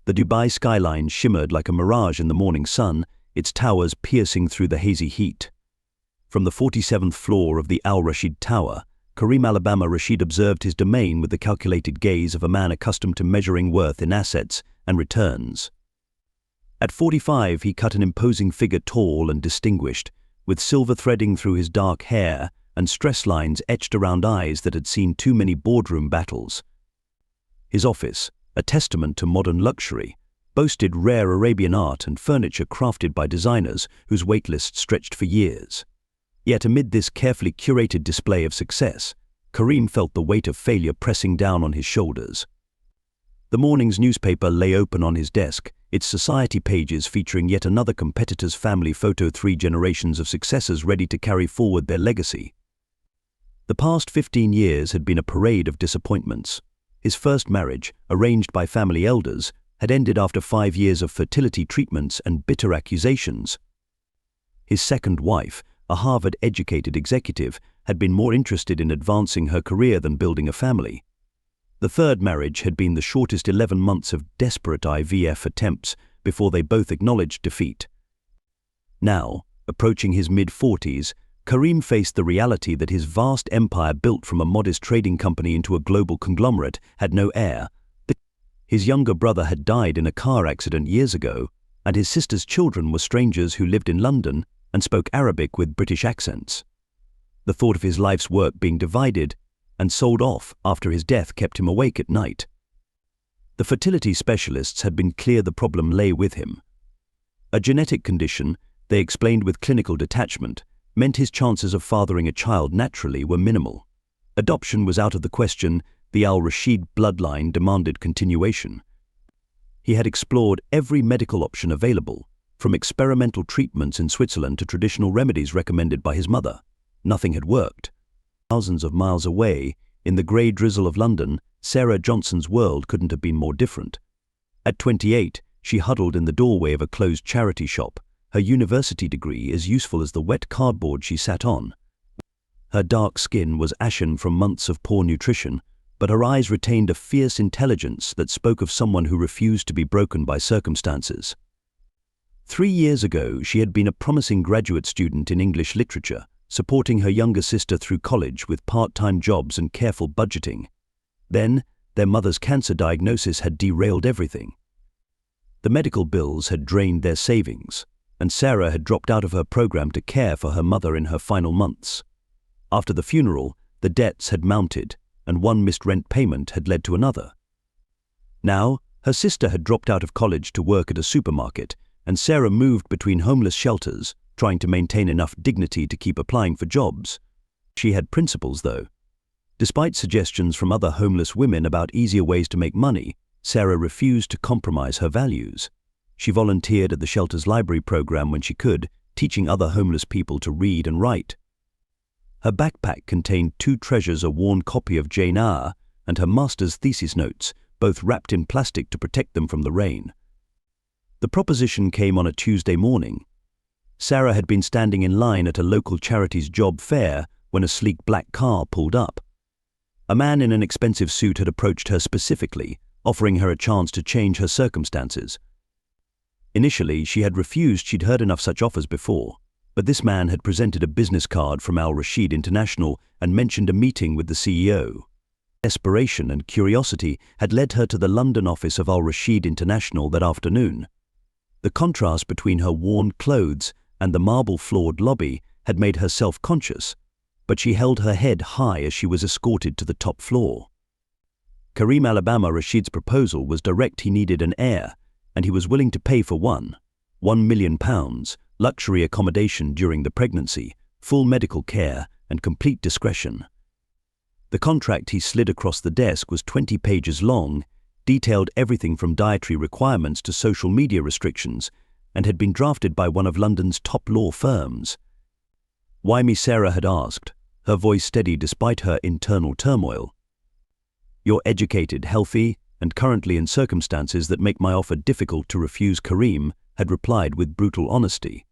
The Dubai skyline shimmered like a mirage in the morning sun, its towers piercing through the hazy heat. From the 47th floor of the Al-Rashid Tower, Karim Al-Rashid observed his domain with the calculated gaze of a man accustomed to measuring worth in assets and returns. At 45, he cut an imposing figure, tall and distinguished, with silver threading through his dark hair and stress lines etched around eyes that had seen too many boardroom battles. His office, a testament to modern luxury, boasted rare Arabian art and furniture crafted by designers whose waitlist stretched for years. Yet amid this carefully curated display of success, Karim felt the weight of failure pressing down on his shoulders. The morning's newspaper lay open on his desk, its society pages featuring yet another competitor's family photo, 3 generations of successors ready to carry forward their legacy. The past 15 years had been a parade of disappointments. His first marriage, arranged by family elders, had ended after 5 years of fertility treatments and bitter accusations. His second wife, a Harvard-educated executive, had been more interested in advancing her career than building a family. The third marriage had been the shortest 11 months of desperate IVF attempts before they both acknowledged defeat. Now, approaching his mid-40s, Karim faced the reality that his vast empire, built from a modest trading company into a global conglomerate, had no heir. His younger brother had died in a car accident years ago, and his sister's children were strangers who lived in London and spoke Arabic with British accents. The thought of his life's work being divided and sold off after his death kept him awake at night. The fertility specialists had been clear the problem lay with him. A genetic condition, they explained with clinical detachment, meant his chances of fathering a child naturally were minimal. Adoption was out of the question. The Al-Rashid bloodline demanded continuation. He had explored every medical option available, from experimental treatments in Switzerland to traditional remedies recommended by his mother. Nothing had worked. Thousands of miles away, in the grey drizzle of London, Sarah Johnson's world couldn't have been more different. At 28, she huddled in the doorway of a closed charity shop, her university degree as useful as the wet cardboard she sat on. Her dark skin was ashen from months of poor nutrition, but her eyes retained a fierce intelligence that spoke of someone who refused to be broken by circumstances. 3 years ago, she had been a promising graduate student in English literature, supporting her younger sister through college with part-time jobs and careful budgeting. Then, their mother's cancer diagnosis had derailed everything. The medical bills had drained their savings, and Sarah had dropped out of her program to care for her mother in her final months. After the funeral, the debts had mounted, and one missed rent payment had led to another. Now, her sister had dropped out of college to work at a supermarket, and Sarah moved between homeless shelters, trying to maintain enough dignity to keep applying for jobs. She had principles, though. Despite suggestions from other homeless women about easier ways to make money, Sarah refused to compromise her values. She volunteered at the shelter's library program when she could, teaching other homeless people to read and write. Her backpack contained 2 treasures, a worn copy of Jane Eyre and her master's thesis notes, both wrapped in plastic to protect them from the rain. The proposition came on a Tuesday morning. Sarah had been standing in line at a local charity's job fair when a sleek black car pulled up. A man in an expensive suit had approached her specifically, offering her a chance to change her circumstances. Initially, she had refused. She'd heard enough such offers before, but this man had presented a business card from Al-Rashid International and mentioned a meeting with the CEO. Desperation and curiosity had led her to the London office of Al-Rashid International that afternoon. The contrast between her worn clothes and the marble-floored lobby had made her self-conscious, but she held her head high as she was escorted to the top floor. Karim Al-Rashid's proposal was direct. He needed an heir, and he was willing to pay for one. £1 million, luxury accommodation during the pregnancy, full medical care, and complete discretion. The contract he slid across the desk was 20 pages long, detailed everything from dietary requirements to social media restrictions, and had been drafted by one of London's top law firms. "Why me?" Sarah had asked, her voice steady despite her internal turmoil. "You're educated, healthy, and currently in circumstances that make my offer difficult to refuse," Karim had replied with brutal honesty.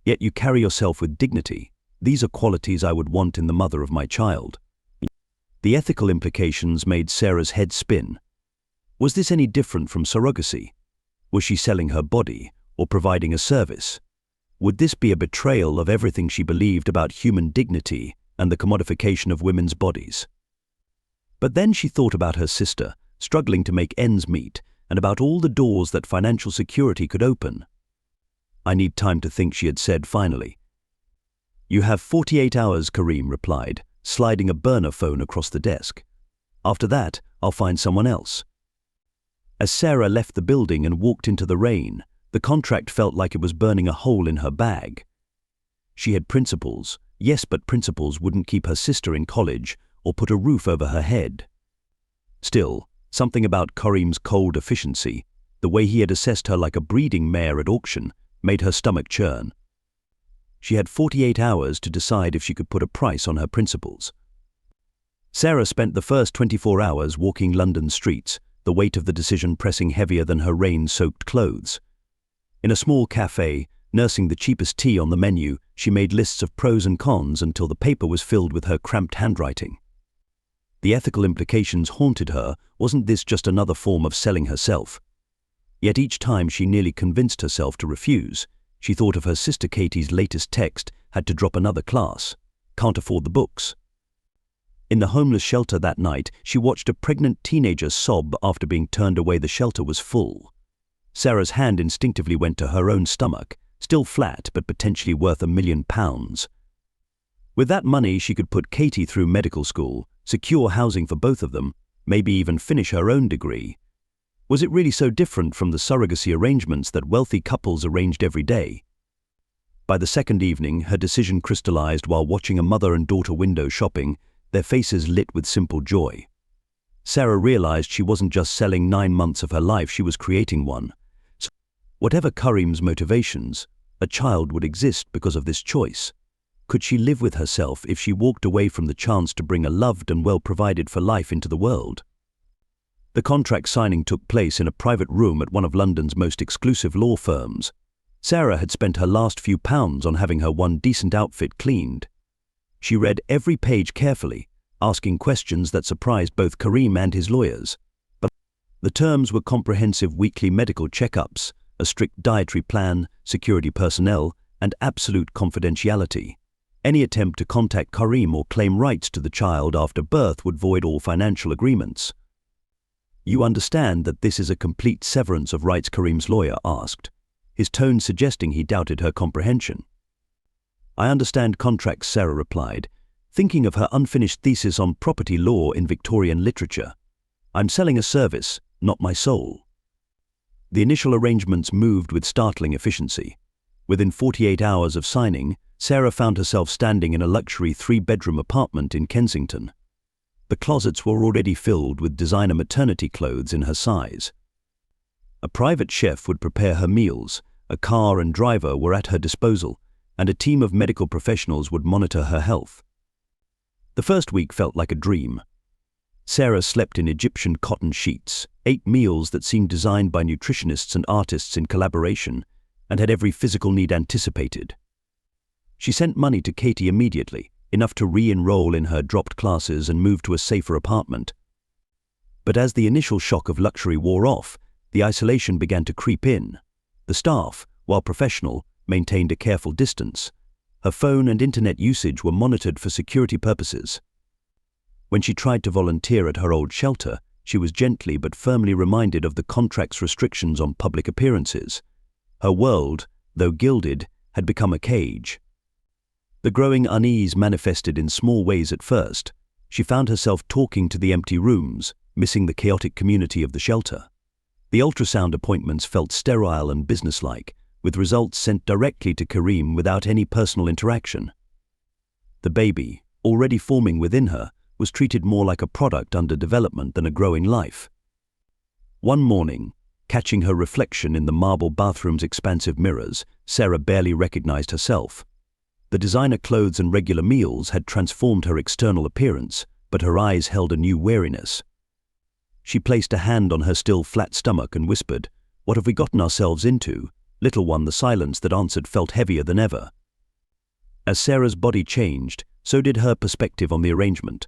"Yet you carry yourself with dignity. These are qualities I would want in the mother of my child." The ethical implications made Sarah's head spin. Was this any different from surrogacy? Was she selling her body or providing a service? Would this be a betrayal of everything she believed about human dignity and the commodification of women's bodies? But then she thought about her sister, struggling to make ends meet, and about all the doors that financial security could open. "I need time to think," she had said finally. "You have 48 hours, Karim replied, sliding a burner phone across the desk. "After that, I'll find someone else." As Sarah left the building and walked into the rain, the contract felt like it was burning a hole in her bag. She had principles, yes, but principles wouldn't keep her sister in college or put a roof over her head. Still, something about Karim's cold efficiency, the way he had assessed her like a breeding mare at auction, made her stomach churn. She had 48 hours to decide if she could put a price on her principles. Sarah spent the first 24 hours walking London streets, the weight of the decision pressing heavier than her rain-soaked clothes. In a small cafe, nursing the cheapest tea on the menu, she made lists of pros and cons until the paper was filled with her cramped handwriting. The ethical implications haunted her. Wasn't this just another form of selling herself? Yet each time she nearly convinced herself to refuse, she thought of her sister Katie's latest text, "Had to drop another class. Can't afford the books." In the homeless shelter that night, she watched a pregnant teenager sob after being turned away. The shelter was full. Sarah's hand instinctively went to her own stomach, still flat but potentially worth £1 million. With that money, she could put Katie through medical school, secure housing for both of them, maybe even finish her own degree. Was it really so different from the surrogacy arrangements that wealthy couples arranged every day? By the second evening, her decision crystallized while watching a mother and daughter window shopping, their faces lit with simple joy. Sarah realized she wasn't just selling 9 months of her life, she was creating one. So, whatever Karim's motivations, a child would exist because of this choice. Could she live with herself if she walked away from the chance to bring a loved and well-provided-for life into the world? The contract signing took place in a private room at one of London's most exclusive law firms. Sarah had spent her last few pounds on having her one decent outfit cleaned. She read every page carefully, asking questions that surprised both Karim and his lawyers. But the terms were comprehensive weekly medical checkups, a strict dietary plan, security personnel, and absolute confidentiality. Any attempt to contact Karim or claim rights to the child after birth would void all financial agreements. "You understand that this is a complete severance of rights?" Karim's lawyer asked, his tone suggesting he doubted her comprehension. "I understand contracts," Sarah replied, thinking of her unfinished thesis on property law in Victorian literature. "I'm selling a service, not my soul." The initial arrangements moved with startling efficiency. Within 48 hours of signing, Sarah found herself standing in a luxury 3-bedroom apartment in Kensington. The closets were already filled with designer maternity clothes in her size. A private chef would prepare her meals, a car and driver were at her disposal, and a team of medical professionals would monitor her health. The first week felt like a dream. Sarah slept in Egyptian cotton sheets, ate meals that seemed designed by nutritionists and artists in collaboration, and had every physical need anticipated. She sent money to Katie immediately, enough to re-enroll in her dropped classes and move to a safer apartment. But as the initial shock of luxury wore off, the isolation began to creep in. The staff, while professional, maintained a careful distance. Her phone and internet usage were monitored for security purposes. When she tried to volunteer at her old shelter, she was gently but firmly reminded of the contract's restrictions on public appearances. Her world, though gilded, had become a cage. The growing unease manifested in small ways at first. She found herself talking to the empty rooms, missing the chaotic community of the shelter. The ultrasound appointments felt sterile and businesslike, with results sent directly to Karim without any personal interaction. The baby, already forming within her, was treated more like a product under development than a growing life. One morning, catching her reflection in the marble bathroom's expansive mirrors, Sarah barely recognized herself. The designer clothes and regular meals had transformed her external appearance, but her eyes held a new wariness. She placed a hand on her still flat stomach and whispered, "What have we gotten ourselves into?" Little one, the silence that answered felt heavier than ever. As Sarah's body changed, so did her perspective on the arrangement.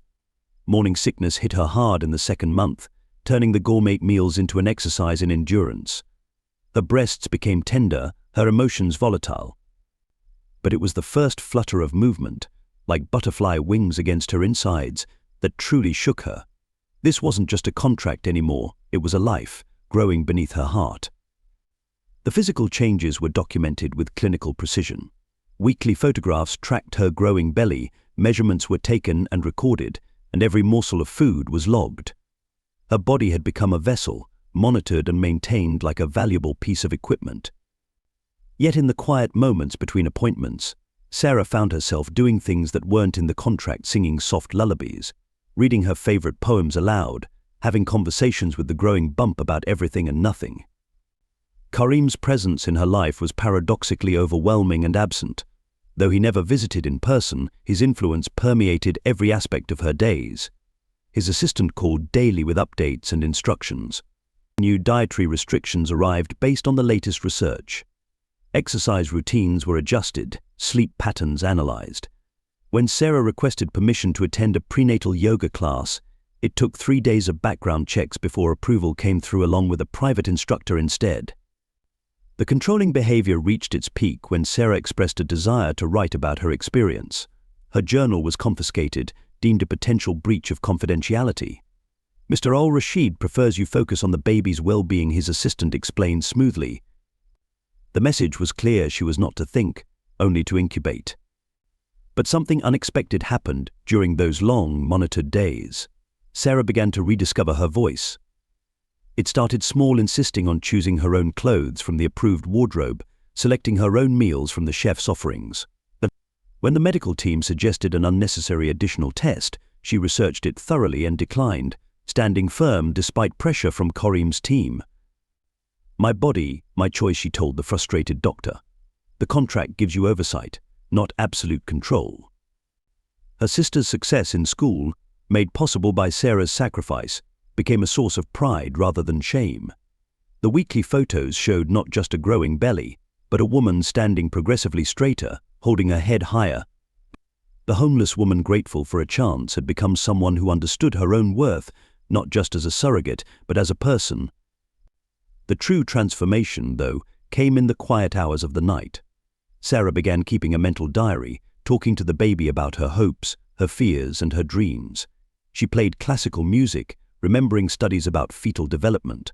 Morning sickness hit her hard in the second month, turning the gourmet meals into an exercise in endurance. Her breasts became tender, her emotions volatile. But it was the first flutter of movement, like butterfly wings against her insides, that truly shook her. This wasn't just a contract anymore, it was a life, growing beneath her heart. The physical changes were documented with clinical precision. Weekly photographs tracked her growing belly, measurements were taken and recorded, and every morsel of food was logged. Her body had become a vessel, monitored and maintained like a valuable piece of equipment. Yet in the quiet moments between appointments, Sarah found herself doing things that weren't in the contract, singing soft lullabies, reading her favorite poems aloud, having conversations with the growing bump about everything and nothing. Karim's presence in her life was paradoxically overwhelming and absent. Though he never visited in person, his influence permeated every aspect of her days. His assistant called daily with updates and instructions. New dietary restrictions arrived based on the latest research. Exercise routines were adjusted, sleep patterns analyzed. When Sarah requested permission to attend a prenatal yoga class, it took 3 days of background checks before approval came through, along with a private instructor instead. The controlling behavior reached its peak when Sarah expressed a desire to write about her experience. Her journal was confiscated, deemed a potential breach of confidentiality. "Mr. Al-Rashid prefers you focus on the baby's well-being," his assistant explained smoothly. The message was clear: she was not to think, only to incubate. But something unexpected happened during those long, monitored days. Sarah began to rediscover her voice. It started small, insisting on choosing her own clothes from the approved wardrobe, selecting her own meals from the chef's offerings. When the medical team suggested an unnecessary additional test, she researched it thoroughly and declined, standing firm despite pressure from Karim's team. "My body, my choice," she told the frustrated doctor. "The contract gives you oversight, not absolute control." Her sister's success in school, made possible by Sarah's sacrifice, became a source of pride rather than shame. The weekly photos showed not just a growing belly, but a woman standing progressively straighter, holding her head higher. The homeless woman, grateful for a chance, had become someone who understood her own worth, not just as a surrogate, but as a person. The true transformation, though, came in the quiet hours of the night. Sarah began keeping a mental diary, talking to the baby about her hopes, her fears, and her dreams. She played classical music, remembering studies about fetal development.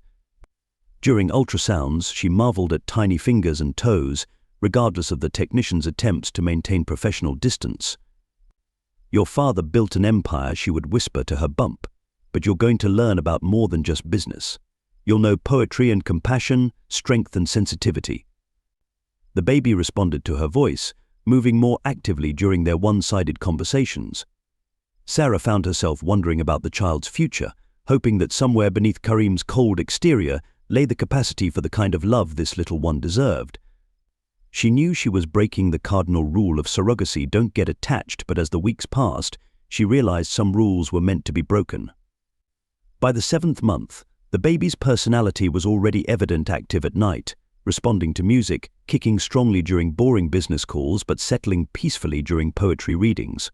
During ultrasounds, she marveled at tiny fingers and toes, regardless of the technician's attempts to maintain professional distance. "Your father built an empire," she would whisper to her bump, "but you're going to learn about more than just business. You'll know poetry and compassion, strength and sensitivity." The baby responded to her voice, moving more actively during their one-sided conversations. Sarah found herself wondering about the child's future, hoping that somewhere beneath Karim's cold exterior lay the capacity for the kind of love this little one deserved. She knew she was breaking the cardinal rule of surrogacy: don't get attached, but as the weeks passed, she realized some rules were meant to be broken. By the 7th month, the baby's personality was already evident: active at night, responding to music, kicking strongly during boring business calls, but settling peacefully during poetry readings.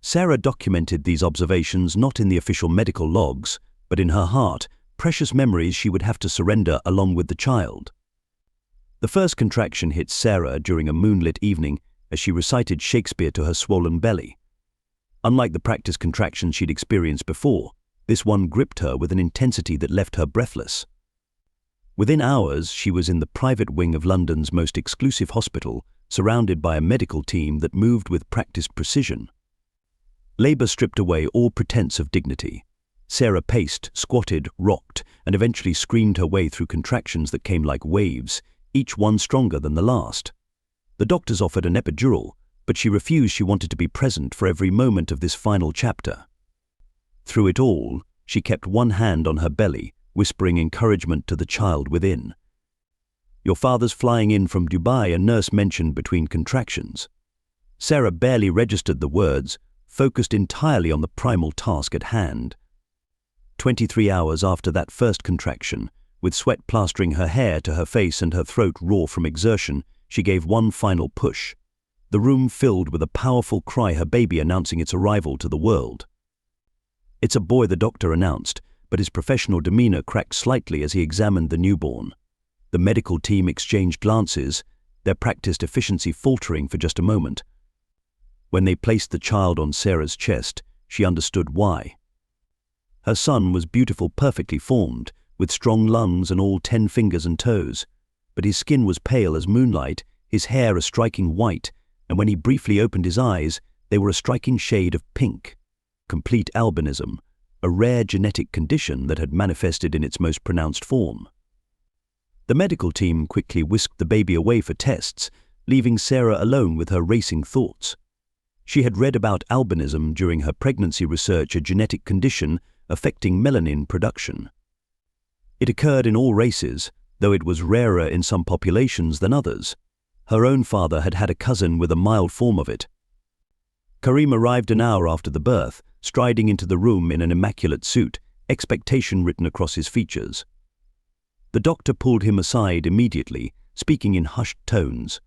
Sarah documented these observations not in the official medical logs, but in her heart, precious memories she would have to surrender along with the child. The first contraction hit Sarah during a moonlit evening as she recited Shakespeare to her swollen belly. Unlike the practice contractions she'd experienced before, this one gripped her with an intensity that left her breathless. Within hours, she was in the private wing of London's most exclusive hospital, surrounded by a medical team that moved with practiced precision. Labor stripped away all pretense of dignity. Sarah paced, squatted, rocked, and eventually screamed her way through contractions that came like waves, each one stronger than the last. The doctors offered an epidural, but she refused. She wanted to be present for every moment of this final chapter. Through it all, she kept one hand on her belly, whispering encouragement to the child within. "Your father's flying in from Dubai," a nurse mentioned between contractions. Sarah barely registered the words, focused entirely on the primal task at hand. 23 hours after that first contraction, with sweat plastering her hair to her face and her throat raw from exertion, she gave one final push. The room filled with a powerful cry, her baby announcing its arrival to the world. "It's a boy," the doctor announced, but his professional demeanor cracked slightly as he examined the newborn. The medical team exchanged glances, their practiced efficiency faltering for just a moment. When they placed the child on Sarah's chest, she understood why. Her son was beautiful, perfectly formed, with strong lungs and all 10 fingers and toes, but his skin was pale as moonlight, his hair a striking white, and when he briefly opened his eyes, they were a striking shade of pink. Complete albinism, a rare genetic condition that had manifested in its most pronounced form. The medical team quickly whisked the baby away for tests, leaving Sarah alone with her racing thoughts. She had read about albinism during her pregnancy research, a genetic condition affecting melanin production. It occurred in all races, though it was rarer in some populations than others. Her own father had had a cousin with a mild form of it. Karim arrived an hour after the birth, striding into the room in an immaculate suit, expectation written across his features. The doctor pulled him aside immediately, speaking in hushed tones.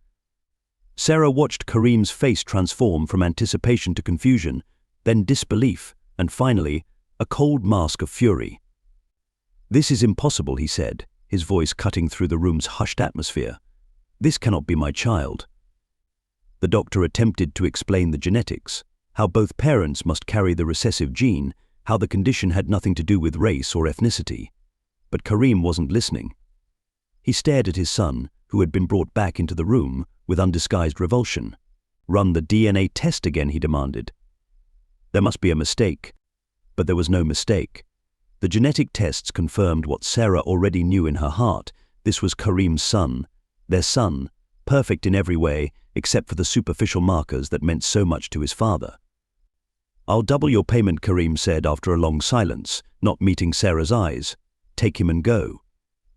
Sarah watched Karim's face transform from anticipation to confusion, then disbelief, and finally, a cold mask of fury. "This is impossible," he said, his voice cutting through the room's hushed atmosphere. "This cannot be my child." The doctor attempted to explain the genetics, how both parents must carry the recessive gene, how the condition had nothing to do with race or ethnicity. But Karim wasn't listening. He stared at his son, who had been brought back into the room, with undisguised revulsion. "Run the DNA test again," he demanded. There must be a mistake. But there was no mistake. The genetic tests confirmed what Sarah already knew in her heart. This was Karim's son, their son, perfect in every way except for the superficial markers that meant so much to his father. "I'll double your payment," Karim said after a long silence, not meeting Sarah's eyes. "Take him and go."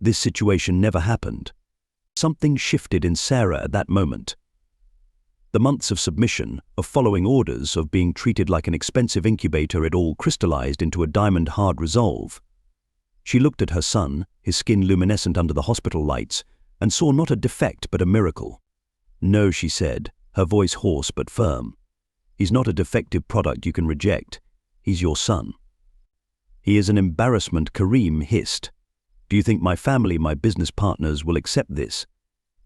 This situation never happened. Something shifted in Sarah at that moment. The months of submission, of following orders, of being treated like an expensive incubator had all crystallized into a diamond-hard resolve. She looked at her son, his skin luminescent under the hospital lights, and saw not a defect but a miracle. "No," she said, her voice hoarse but firm. "He's not a defective product you can reject. He's your son." "He is an embarrassment," Karim hissed. "Do you think my family, my business partners, will accept this?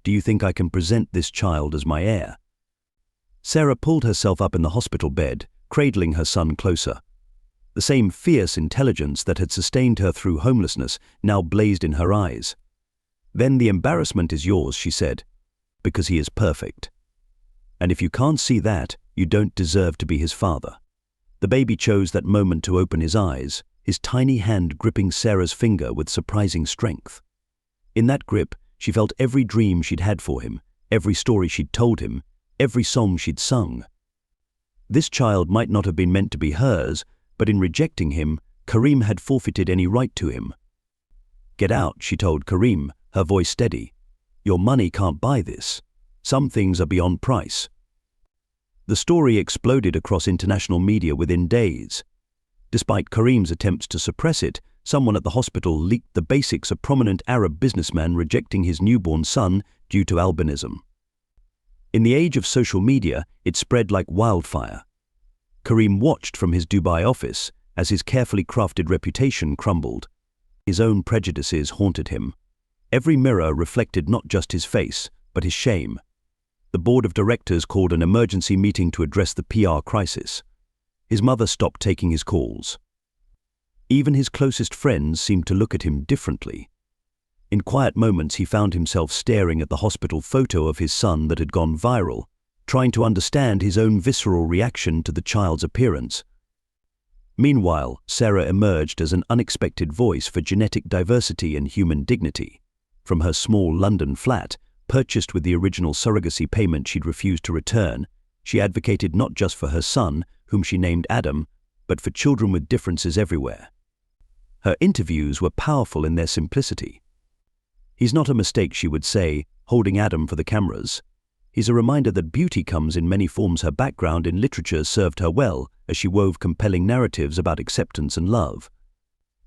Do you think I can present this child as my heir?" Sarah pulled herself up in the hospital bed, cradling her son closer. The same fierce intelligence that had sustained her through homelessness now blazed in her eyes. "Then the embarrassment is yours," she said, "because he is perfect. And if you can't see that, you don't deserve to be his father." The baby chose that moment to open his eyes, his tiny hand gripping Sarah's finger with surprising strength. In that grip, she felt every dream she'd had for him, every story she'd told him, every song she'd sung. This child might not have been meant to be hers, but in rejecting him, Karim had forfeited any right to him. "Get out," she told Karim, her voice steady. "Your money can't buy this. Some things are beyond price." The story exploded across international media within days. Despite Karim's attempts to suppress it, someone at the hospital leaked the basics of prominent Arab businessman rejecting his newborn son due to albinism. In the age of social media, it spread like wildfire. Karim watched from his Dubai office as his carefully crafted reputation crumbled. His own prejudices haunted him. Every mirror reflected not just his face, but his shame. The board of directors called an emergency meeting to address the PR crisis. His mother stopped taking his calls. Even his closest friends seemed to look at him differently. In quiet moments, he found himself staring at the hospital photo of his son that had gone viral, trying to understand his own visceral reaction to the child's appearance. Meanwhile, Sarah emerged as an unexpected voice for genetic diversity and human dignity. From her small London flat, purchased with the original surrogacy payment she'd refused to return, she advocated not just for her son, whom she named Adam, but for children with differences everywhere. Her interviews were powerful in their simplicity. "He's not a mistake," she would say, holding Adam for the cameras. "He's a reminder that beauty comes in many forms." Her background in literature served her well as she wove compelling narratives about acceptance and love.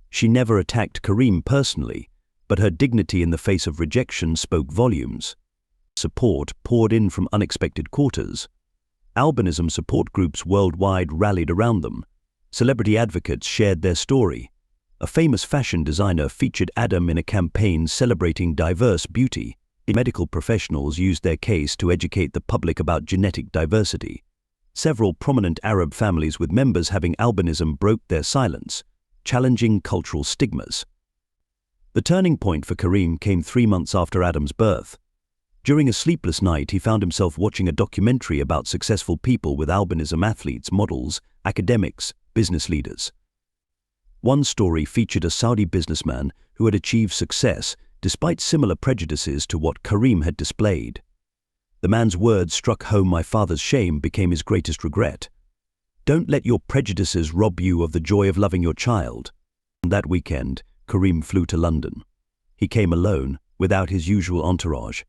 She never attacked Karim personally, but her dignity in the face of rejection spoke volumes. Support poured in from unexpected quarters. Albinism support groups worldwide rallied around them. Celebrity advocates shared their story. a famous fashion designer featured Adam in a campaign celebrating diverse beauty. Medical professionals used their case to educate the public about genetic diversity. Several prominent Arab families with members having albinism broke their silence, challenging cultural stigmas. The turning point for Karim came 3 months after Adam's birth. During a sleepless night, he found himself watching a documentary about successful people with albinism: athletes, models, academics, business leaders. One story featured a Saudi businessman who had achieved success despite similar prejudices to what Karim had displayed. The man's words struck home. "My father's shame became his greatest regret." Don't let your prejudices rob you of the joy of loving your child. That weekend, Karim flew to London. He came alone, without his usual entourage.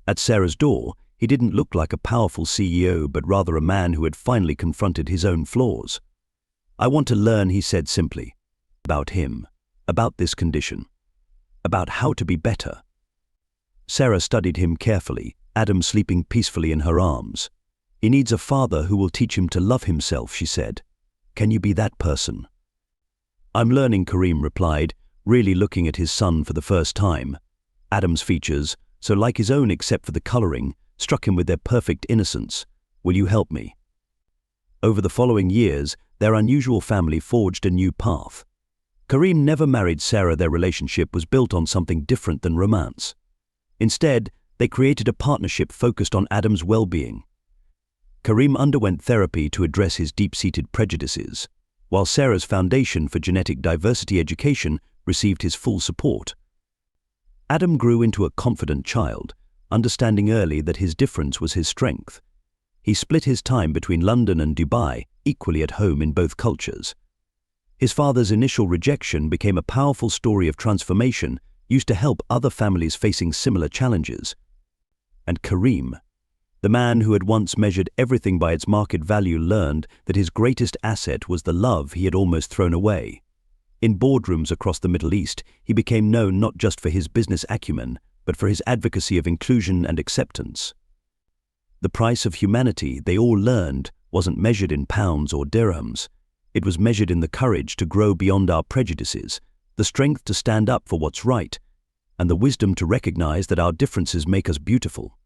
At Sarah's door, he didn't look like a powerful CEO, but rather a man who had finally confronted his own flaws. "I want to learn," he said simply. About him, about this condition, about how to be better. Sarah studied him carefully, Adam sleeping peacefully in her arms. "He needs a father who will teach him to love himself," she said. "Can you be that person?" "I'm learning," Karim replied, really looking at his son for the first time. Adam's features, so like his own except for the coloring, struck him with their perfect innocence. "Will you help me?" Over the following years, their unusual family forged a new path. Karim never married Sarah. Their relationship was built on something different than romance. Instead, they created a partnership focused on Adam's well-being. Karim underwent therapy to address his deep-seated prejudices, while Sarah's foundation for genetic diversity education received his full support. Adam grew into a confident child, understanding early that his difference was his strength. He split his time between London and Dubai, equally at home in both cultures. His father's initial rejection became a powerful story of transformation used to help other families facing similar challenges. And Karim, the man who had once measured everything by its market value, learned that his greatest asset was the love he had almost thrown away. In boardrooms across the Middle East, he became known not just for his business acumen, but for his advocacy of inclusion and acceptance. The price of humanity, they all learned, wasn't measured in pounds or dirhams. It was measured in the courage to grow beyond our prejudices, the strength to stand up for what's right, and the wisdom to recognize that our differences make us beautiful.